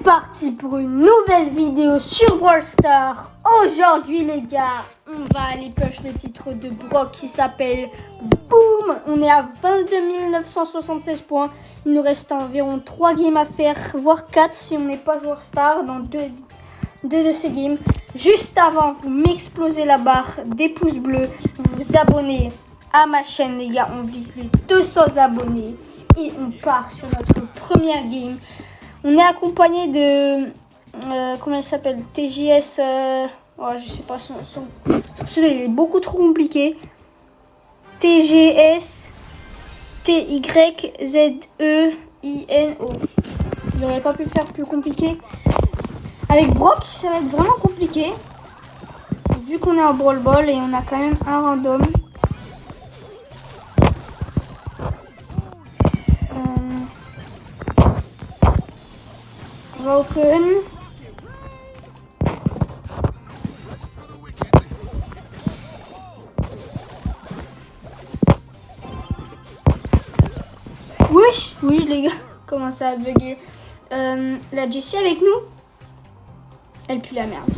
parti pour une nouvelle vidéo sur Brawl Stars. Aujourd'hui les gars, on va aller push le titre de Brock qui s'appelle Boom. On est à 22 976 points. Il nous reste environ 3 games à faire, voire 4 si on n'est pas joueur star dans deux de ces games. Juste avant, vous m'explosez la barre des pouces bleus, vous vous abonnez à ma chaîne les gars. On vise les 200 abonnés et on part sur notre première game. On est accompagné de comment il s'appelle, TJS, je sais pas son pseudo, il est beaucoup trop compliqué. TGS TYZEINO. J'aurais pas pu le faire plus compliqué. Avec Brock, ça va être vraiment compliqué. Vu qu'on est en Brawl Ball et on a quand même un random. On va open. Wesh, oui les gars, comment ça a bugué. La Jessie avec nous, elle pue la merde.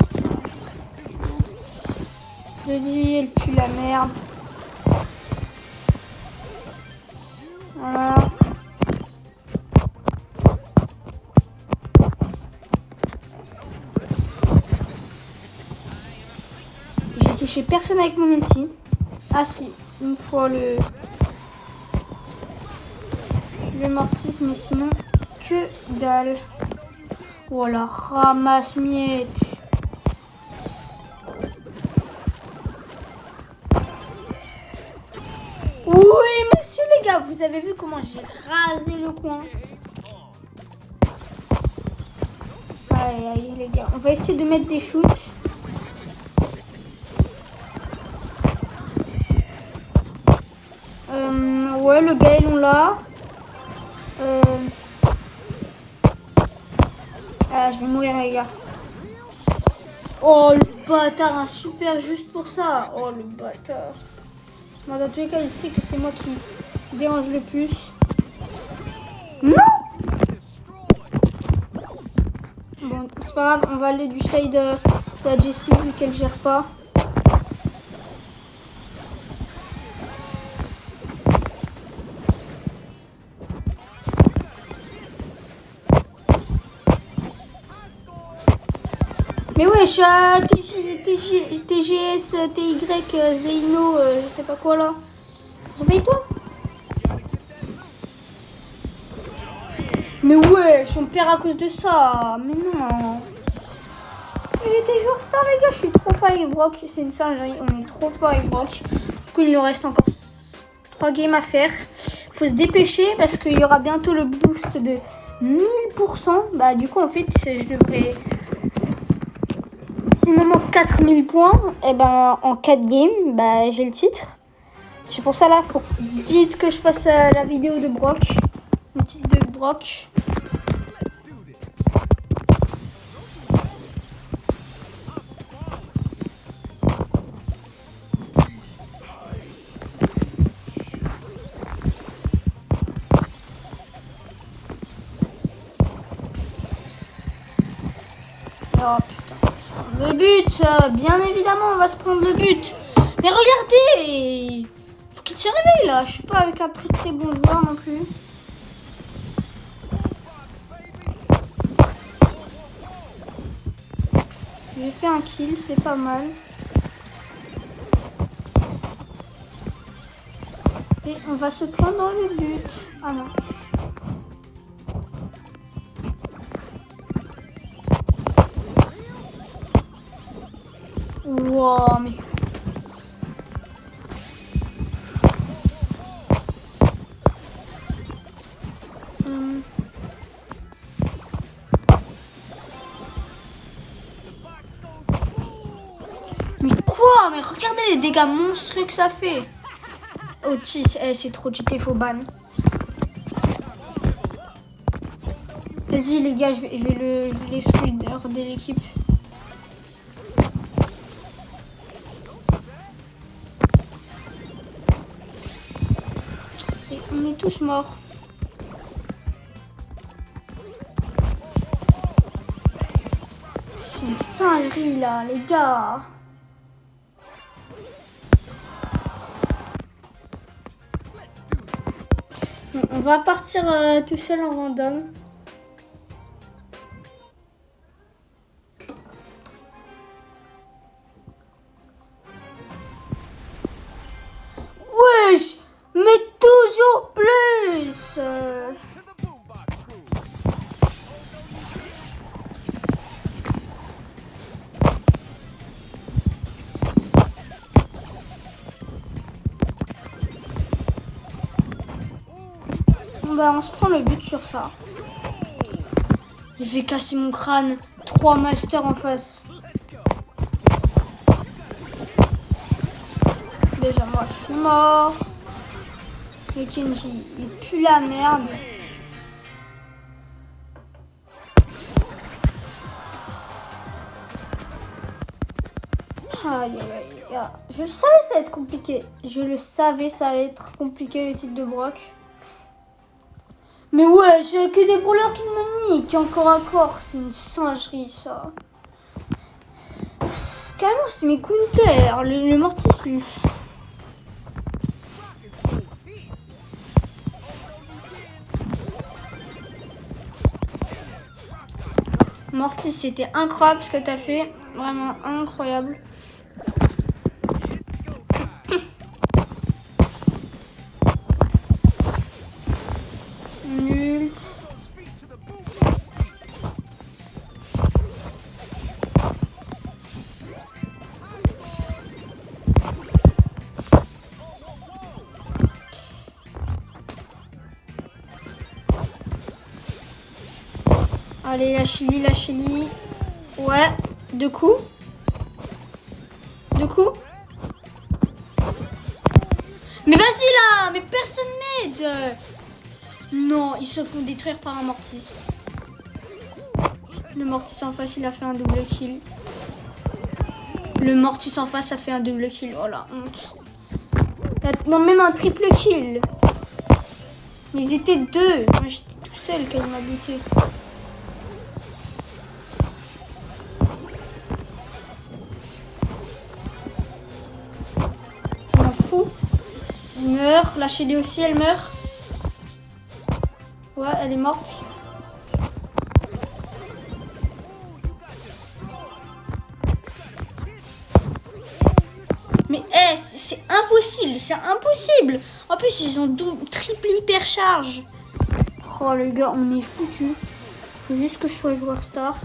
Je dis, elle pue la merde. Voilà. J'ai touché personne avec mon ulti. Ah si, une fois le mortis, mais sinon que dalle. Voilà, ramasse miette. Oui monsieur les gars, vous avez vu comment j'ai rasé le coin. Aïe aïe les gars, on va essayer de mettre des shoots. Ouais, le Gaël on l'a. Je vais mourir les gars. Oh le bâtard, un super juste pour ça. Oh le bâtard. Moi dans tous les cas il sait que c'est moi qui dérange le plus. Non. Bon c'est pas grave, on va aller du side de la Jessie vu qu'elle gère pas. Mais wesh, TGS, TY, Zeino, je sais pas quoi là. Réveille-toi. Mais wesh, on perd à cause de ça. Mais non. J'étais joueur star les gars, je suis trop fort avec Brock. C'est une singerie, on est trop fort avec Brock. Du coup, il nous reste encore 3 games à faire. Faut se dépêcher parce qu'il y aura bientôt le boost de 1000%. Bah du coup, en fait, je devrais... S'il me manque 4000 points, et ben en 4 games, bah j'ai le titre. C'est pour ça là, faut vite que je fasse la vidéo de Brock. Le titre de Brock. Oh putain, on va se prendre le but. Bien évidemment, on va se prendre le but. Mais regardez, faut qu'il se réveille là. Je suis pas avec un très très bon joueur non plus. J'ai fait un kill, c'est pas mal. Et on va se prendre le but. Ah non. Wow, mais... Mais quoi? Mais regardez les dégâts monstrueux que ça fait. Otis, c'est trop cheaté, faut ban. Vas-y les gars, je vais l'exclure de l'équipe. Et on est tous morts. C'est une singerie là, les gars. Bon, on va partir tout seul en random. Wesh, mais toujours plus. Bah, on se prend le but sur ça. Je vais casser mon crâne. 3 masters en face. Déjà, moi, je suis mort. Le Kenji, il pue la merde. Aïe, aïe, aïe. Je le savais, ça allait être compliqué. Je le savais, ça allait être compliqué, le titre de Brock. Mais ouais, j'ai que des brawlers qui me niquent encore à corps. C'est une singerie, ça. Carrément, c'est mes counters. Le Mortis, lui. Mortis, c'était incroyable ce que t'as fait. Vraiment incroyable. Nul. Allez, la Chili, la Chili. Ouais, 2 coups. 2 coups. Mais vas-y là, mais personne m'aide. Non, ils se font détruire par un Mortis. Le Mortis en face, il a fait un double kill. Le Mortis en face a fait un double kill. Oh la honte. Non, même un triple kill. Mais ils étaient 2. Moi, j'étais tout seul quand il m'a buté. Je m'en fous. Il meurt. La Chili aussi, elle meurt. Ouais, elle est morte. Mais c'est impossible, c'est impossible. En plus, ils ont triple hyper charge. Oh les gars, on est foutus. Faut juste que je sois joueur star.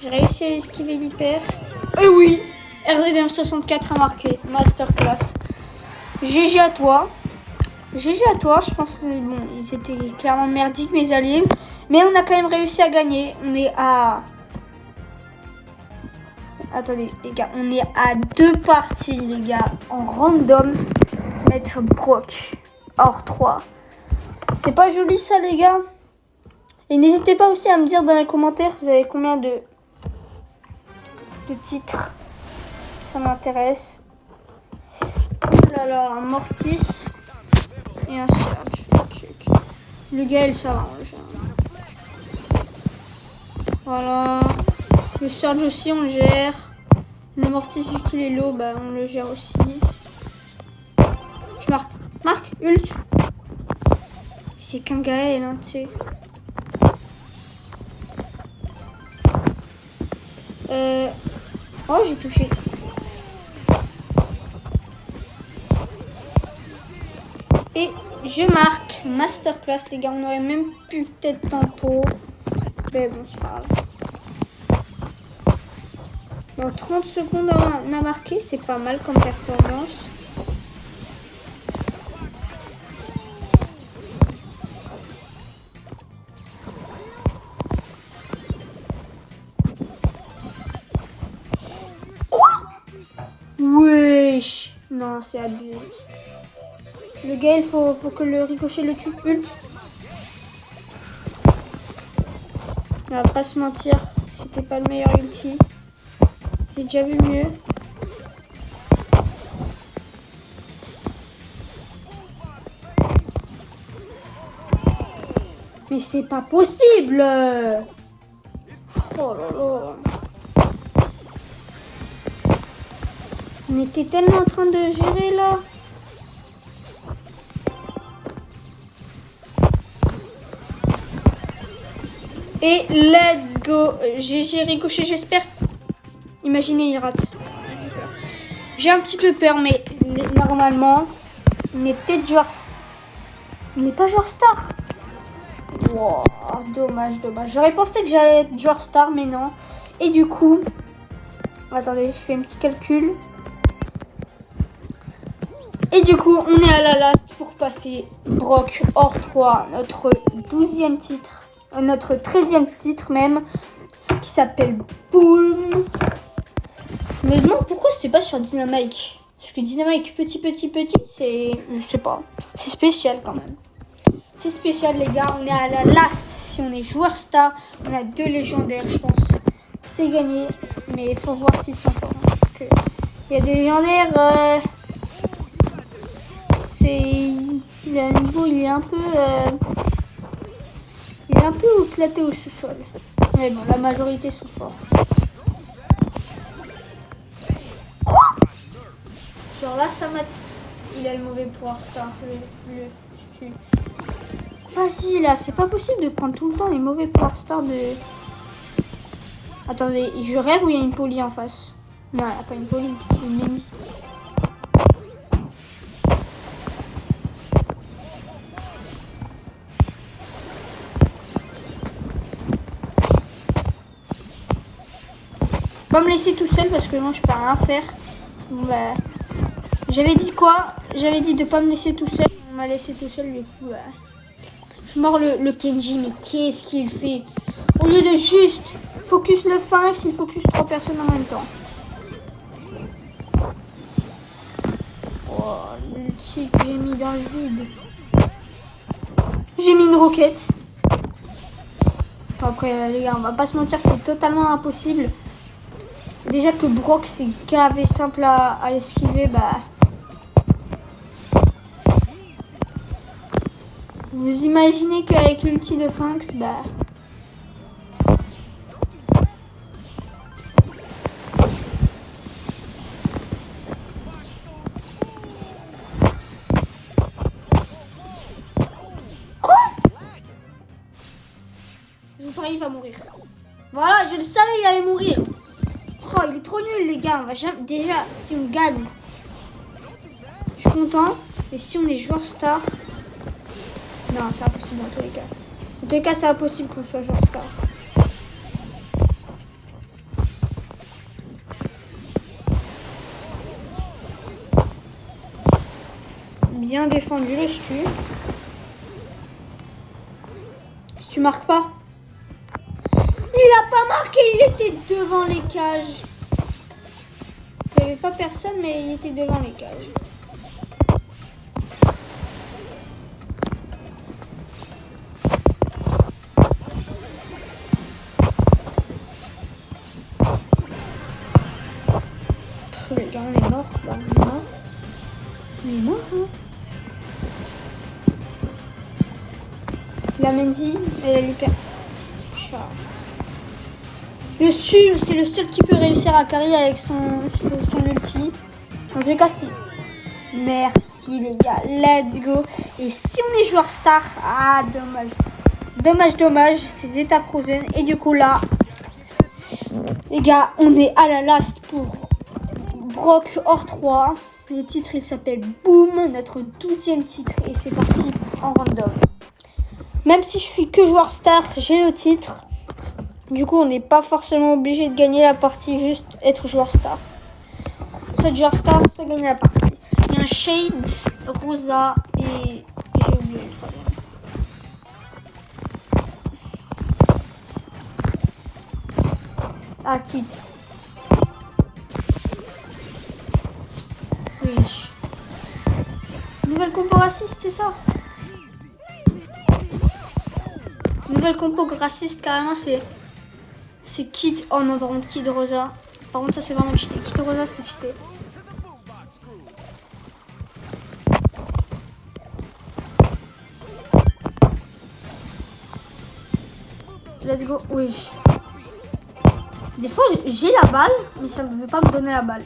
J'ai réussi à esquiver l'hyper. Oui, RZM64 a marqué. Masterclass. GG à toi. GG à toi. Je pense que bon, ils étaient clairement merdiques mes alliés. Mais on a quand même réussi à gagner. On est à... Attendez les gars, on est à 2 parties les gars. En random. Mettre Brock. Hors 3. C'est pas joli ça les gars. Et n'hésitez pas aussi à me dire dans les commentaires vous avez combien de titres. Ça m'intéresse. Oh là là, un Mortis et un Surge. Le Gale, ça va. Voilà. Le Surge aussi, on le gère. Le Mortis, vu qu'il est low, bah, on le gère aussi. Je marque. Marque, ult. C'est qu'un Gaël, hein, tu sais. Oh, j'ai touché. Et je marque. Masterclass, les gars. On aurait même pu peut-être tempo. Mais bon, c'est pas grave. Bon, 30 secondes à marquer, c'est pas mal comme performance. Wesh. Non, c'est abusé. Le gars, il faut que le ricochet le tue. Ult. On va pas se mentir. C'était pas le meilleur ulti. J'ai déjà vu mieux. Mais c'est pas possible. Oh là là. On était tellement en train de gérer là. Et let's go. GG Ricochet, j'espère. Imaginez, il rate. J'ai un petit peu peur, mais normalement, on est peut-être joueur... On n'est pas joueur star. Wow, dommage. J'aurais pensé que j'allais être joueur star, mais non. Et du coup... Attendez, je fais un petit calcul. Et du coup, on est à la last pour passer Brock hors 3, notre 12e titre. Notre 13e titre même, qui s'appelle Boom. Mais non, pourquoi c'est pas sur Dynamite? Parce que Dynamite petit, c'est... Je sais pas. C'est spécial quand même. C'est spécial les gars, on est à la last. Si on est joueur star, on a 2 légendaires, je pense. C'est gagné, mais il faut voir s'ils sont forts. Il y a des légendaires... Le niveau, il est un peu... Il est un peu éclaté au sous-sol. Mais bon, la majorité sont forts. Quoi? Genre là, ça m'a... Il a le mauvais pouvoir star. Vas-y, là, c'est pas possible de prendre tout le temps les mauvais pouvoirs star de... Attendez, je rêve ou il y a une poly en face? Non, il n'y a pas une poly, une mini. Pas me laisser tout seul parce que moi je peux rien faire. Bon, bah, j'avais dit quoi? J'avais dit de pas me laisser tout seul. On m'a laissé tout seul du coup. Bah, je mords le Kenji, mais qu'est-ce qu'il fait? Au lieu de juste focus le Phalanx, il focus 3 personnes en même temps. Oh, l'ulti que j'ai mis dans le vide. J'ai mis une roquette. Après les gars, on va pas se mentir, c'est totalement impossible. Déjà que Brock c'est gavé simple à esquiver, bah... Vous imaginez qu'avec l'ulti de Phalanx, bah... Quoi? Je vous parie, il va mourir. Voilà, je le savais, il allait mourir. Oh, il est trop nul, les gars. On va jamais... Déjà, si on gagne, je suis content. Mais si on est joueur star... Non, c'est impossible dans tous les cas. En tous les cas, c'est impossible qu'on soit joueur star. Bien défendu le stu. Si tu marques pas... Il a pas marqué, il était devant les cages. Il n'y avait pas personne, mais il était devant les cages. Pff, les gars, on est mort. Bah, on est mort. On est mort, hein. La Mendy, elle a l'hyper. Le Stu, c'est le seul qui peut réussir à carry avec son ulti. En tout cas, si. Merci les gars, let's go. Et si on est joueur star, ah dommage, c'est Zeta Frozen. Et du coup là, les gars, on est à la last pour Brock hors 3. Le titre il s'appelle Boom, notre 12e titre. Et c'est parti en random. Même si je suis que joueur star, j'ai le titre. Du coup, on n'est pas forcément obligé de gagner la partie, juste être joueur star. Soit joueur star, soit gagner la partie. Il y a un Shade, Rosa et j'ai oublié le troisième. Ah, Kit. Oui. Nouvelle compo raciste, c'est ça? Nouvelle compo raciste, carrément, c'est Kid. Oh non, par contre, Kid Rosa. Par contre, ça, c'est vraiment cheaté. Kid Rosa, c'est cheaté. Let's go. Oui. Des fois, j'ai la balle, mais ça ne veut pas me donner la balle.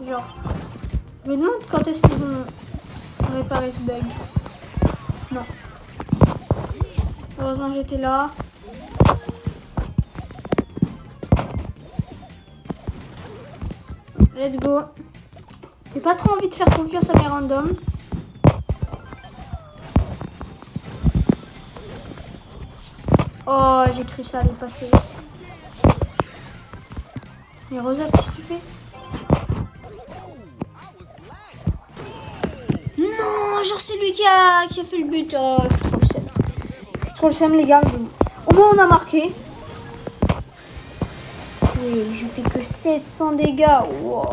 Genre, je me demande quand est-ce qu'ils vont réparer ce bug. Non. Heureusement, j'étais là. Let's go. J'ai pas trop envie de faire confiance à mes randoms. Oh, j'ai cru ça allait passer. Mais Rosa, qu'est-ce que tu fais? Non, genre c'est lui qui a fait le but. Oh, je suis trop le seum. Je suis trop le seum, les gars. Au moins, on a marqué. Oui, je fais que 700 dégâts. Wow.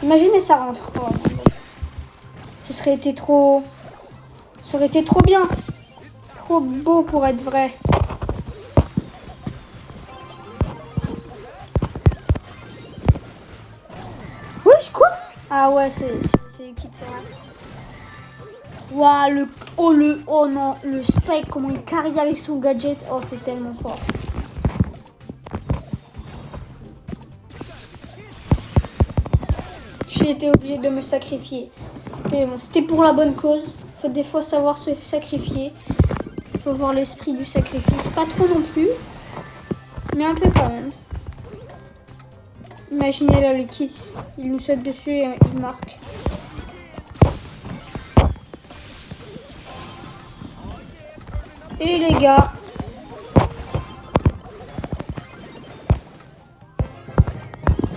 Imaginez ça rentre. Oh, ça aurait été trop bien. Trop beau pour être vrai. Wesh, quoi? Ah ouais, c'est le kit, c'est vrai. Waouh, oh non, le Spike, comment il carry avec son gadget. Oh, c'est tellement fort. J'ai été obligée de me sacrifier. Mais bon, c'était pour la bonne cause. Il faut des fois savoir se sacrifier. Il faut voir l'esprit du sacrifice. Pas trop non plus, mais un peu quand même. Imaginez là le kiss. Il nous saute dessus et il marque. Et les gars.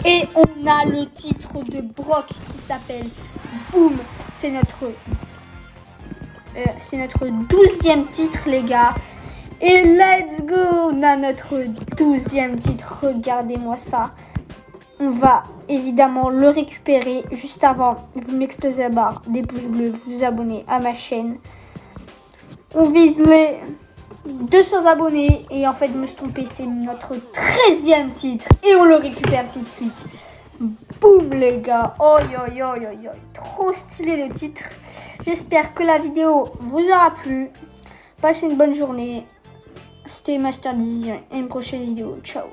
Et on a le titre de Brock qui s'appelle Boom. C'est notre 12e titre, les gars. Et let's go. On a notre 12e titre. Regardez-moi ça. On va évidemment le récupérer. Juste avant, vous m'explosez la barre des pouces bleus, vous abonnez à ma chaîne. On vise les 200 abonnés. Et en fait, je me suis trompée, c'est notre 13e titre. Et on le récupère tout de suite. Boum, les gars. Oh, yo, yo, yo, yo. Trop stylé le titre. J'espère que la vidéo vous aura plu. Passez une bonne journée. C'était Master Decision et une prochaine vidéo. Ciao.